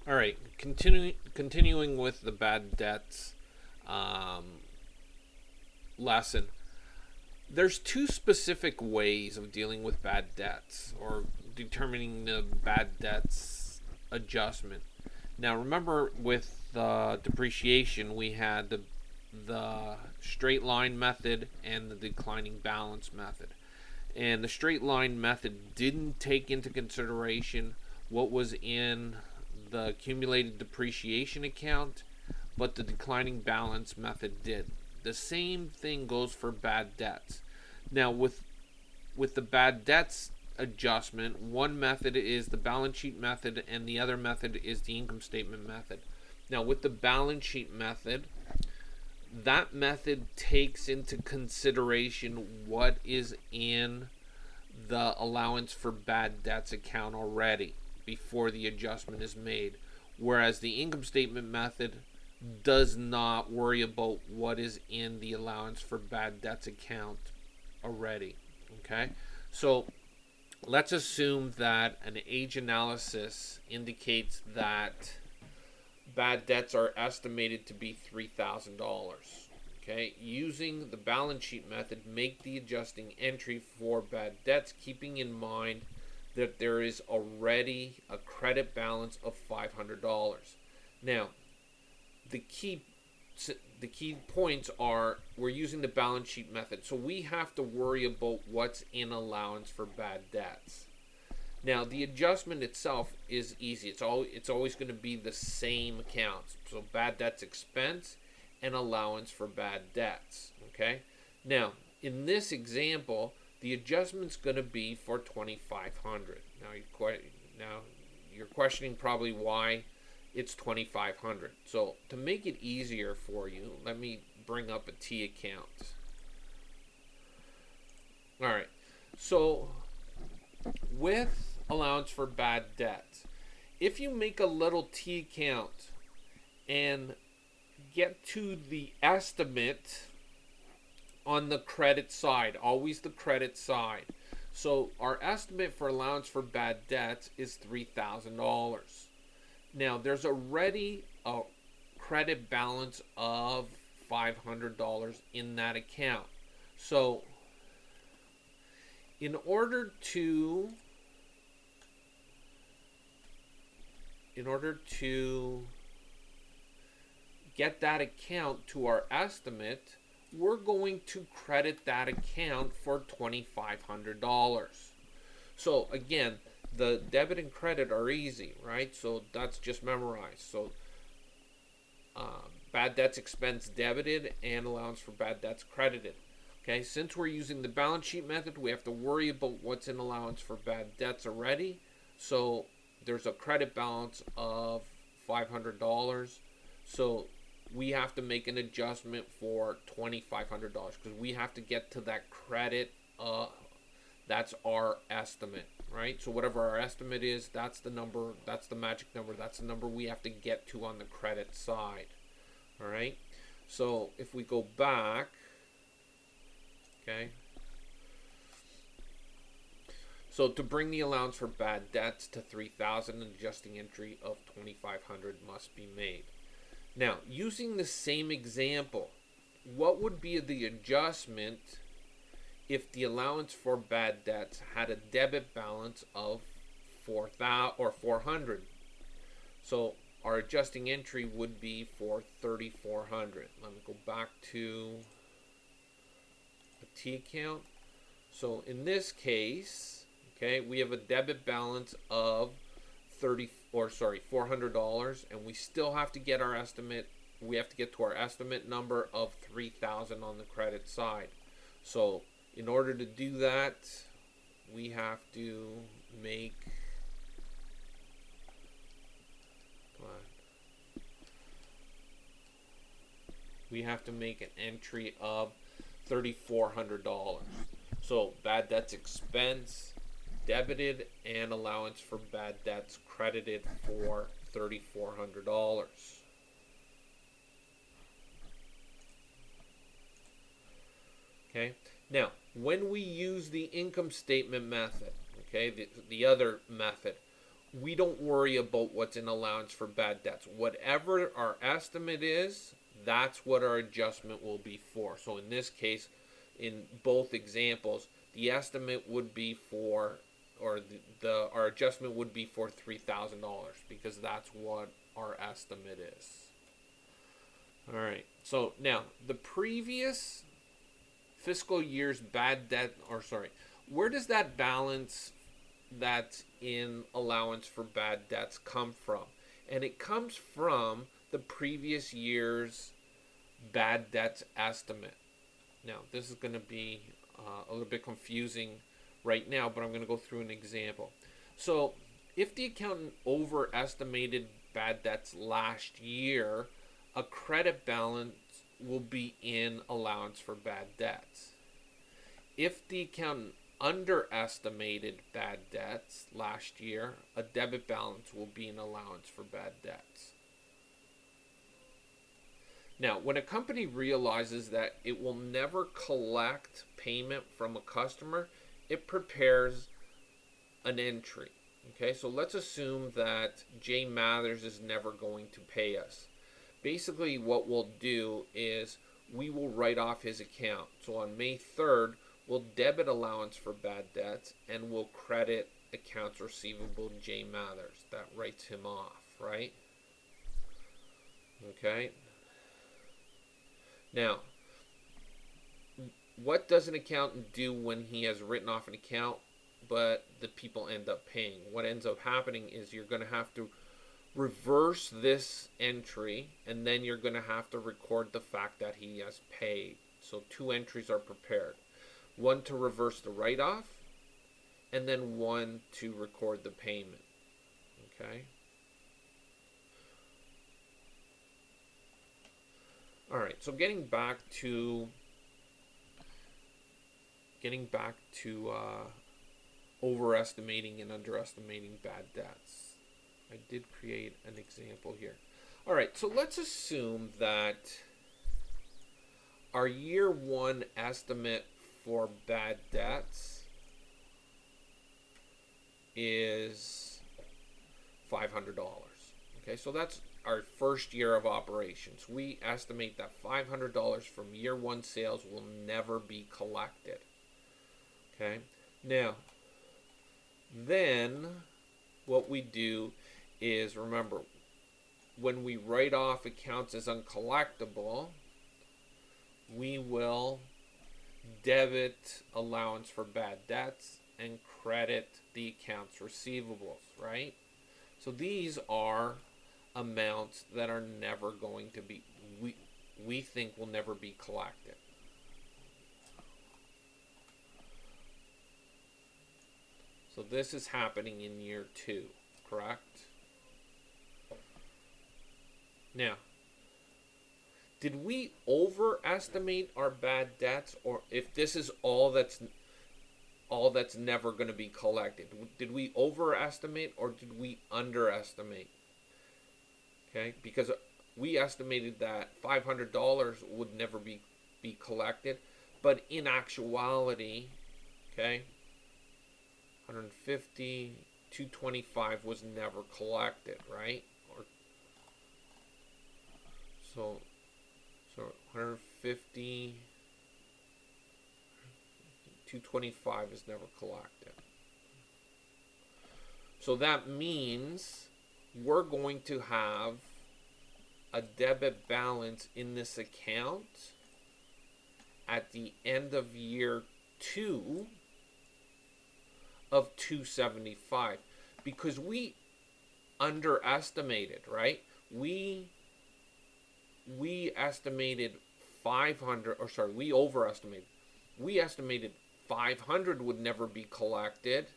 All right, continuing with the bad debts um, lesson. There's two specific ways of dealing with bad debts or determining the bad debts adjustment. Now, remember with depreciation, we had the straight line method and the declining balance method. And the straight line method didn't take into consideration what was in the accumulated depreciation account, but the declining balance method did. The same thing goes for bad debts. Now, with the bad debts adjustment, one method is the balance sheet method and the other method is the income statement method. Now, with the balance sheet method, that method takes into consideration what is in the allowance for bad debts account already before the adjustment is made, whereas the income statement method does not worry about what is in the allowance for bad debts account already. Okay, so let's assume that an age analysis indicates that bad debts are estimated to be $3,000. Okay, using the balance sheet method, make the adjusting entry for bad debts, keeping in mind that there is already a credit balance of $500. Now, the key points are we're using the balance sheet method, so we have to worry about what's in allowance for bad debts. Now, the adjustment itself is easy. It's always going to be the same accounts. So bad debts expense and allowance for bad debts. Okay. Now, in this example, the adjustment's going to be for $2,500. Now you're questioning probably why it's $2,500. So to make it easier for you, let me bring up a T account. All right. So with allowance for bad debts, if you make a little T account and get to the estimate on the credit side, always the credit side. So our estimate for allowance for bad debts is $3,000. Now there's already a credit balance of $500 in that account. So in order to get that account to our estimate, we're going to credit that account for $2,500. So again, the debit and credit are easy, right? So that's just memorized. So bad debts expense debited and allowance for bad debts credited. Okay, since we're using the balance sheet method, we have to worry about what's in allowance for bad debts already. So there's a credit balance of $500. So we have to make an adjustment for $2,500 because we have to get to that credit. That's our estimate, right? So whatever our estimate is, that's the number, that's the magic number, that's the number we have to get to on the credit side. All right. So if we go back, okay. So to bring the allowance for bad debts to $3,000, an adjusting entry of $2,500 must be made. Now, using the same example, what would be the adjustment if the allowance for bad debts had a debit balance of $400? So our adjusting entry would be for $3,400. Let me go back to a T account. So in this case, okay, we have a debit balance of $400, and we still have to get our estimate. We have to get to our estimate number of $3,000 on the credit side. So in order to do that, we have to make an entry of $3,400. So bad debts expense debited and allowance for bad debts credited for $3,400. Okay. Now, when we use the income statement method, okay, the other method, we don't worry about what's in allowance for bad debts. Whatever our estimate is, that's what our adjustment will be for. So in this case, in both examples, the estimate would be for, or the our adjustment would be for $3,000 because that's what our estimate is. All right. So now the previous fiscal year's bad debt, or sorry, where does that balance that's in allowance for bad debts come from? And it comes from the previous year's bad debts estimate. Now, this is going to be a little bit confusing right now, but I'm going to go through an example. So, if the accountant overestimated bad debts last year, a credit balance will be in allowance for bad debts. If the accountant underestimated bad debts last year, a debit balance will be an allowance for bad debts. Now, when a company realizes that it will never collect payment from a customer, it prepares an entry. Okay, so let's assume that J Mathers is never going to pay us. Basically, what we'll do is we will write off his account. So on May 3rd, we'll debit allowance for bad debts and we'll credit accounts receivable J Mathers. That writes him off, right? Okay. Now, what does an accountant do when he has written off an account but the people end up paying? What ends up happening is you're going to have to reverse this entry and then you're going to have to record the fact that he has paid. So two entries are prepared. One to reverse the write-off and then one to record the payment. Okay? All right, so getting back to overestimating and underestimating bad debts. I did create an example here. All right, so let's assume that our year one estimate for bad debts is $500. Okay, so that's our first year of operations. We estimate that $500 from year one sales will never be collected. Okay, now, then what we do is, remember, when we write off accounts as uncollectible, we will debit allowance for bad debts and credit the accounts receivables, right? So these are amounts that are never going to be, we think will never be collected. So this is happening in year two, correct? Now, did we overestimate our bad debts, or if this is all that's never going to be collected? Did we overestimate or did we underestimate? Okay, because we estimated that $500 would never be collected, but in actuality, okay, 150, 225 was never collected, right? Or so 150, 225 is never collected. So that means we're going to have a debit balance in this account at the end of year two of 275 because we underestimated, right? We estimated 500, or sorry, we overestimated. We estimated 500 would never be collected,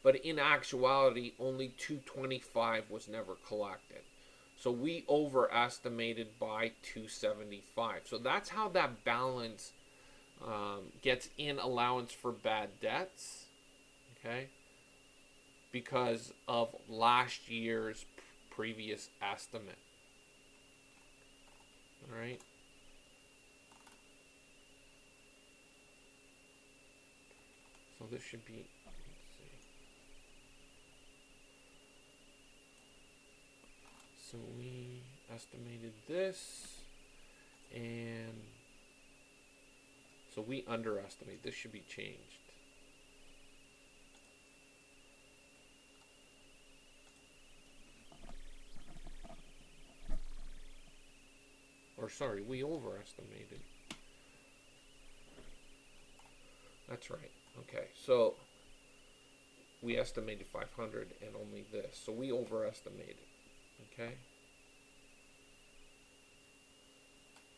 but in actuality, only 225 was never collected. So we overestimated by 275. So that's how that balance gets in allowance for bad debts, okay? Because of last year's previous estimate. All right. So this should be, let's see. So we estimated this, and so we underestimate. This should be changed. Or sorry, we overestimated. That's right. Okay, so we estimated 500 and only this. So we overestimated. Okay.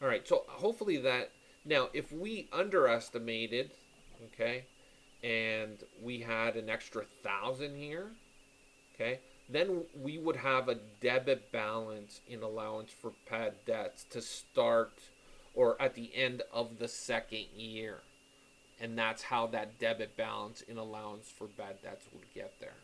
All right, so hopefully that, now if we underestimated, okay, and we had an extra 1,000 here, okay, then we would have a debit balance in allowance for bad debts to start or at the end of the second year. And that's how that debit balance in allowance for bad debts would get there.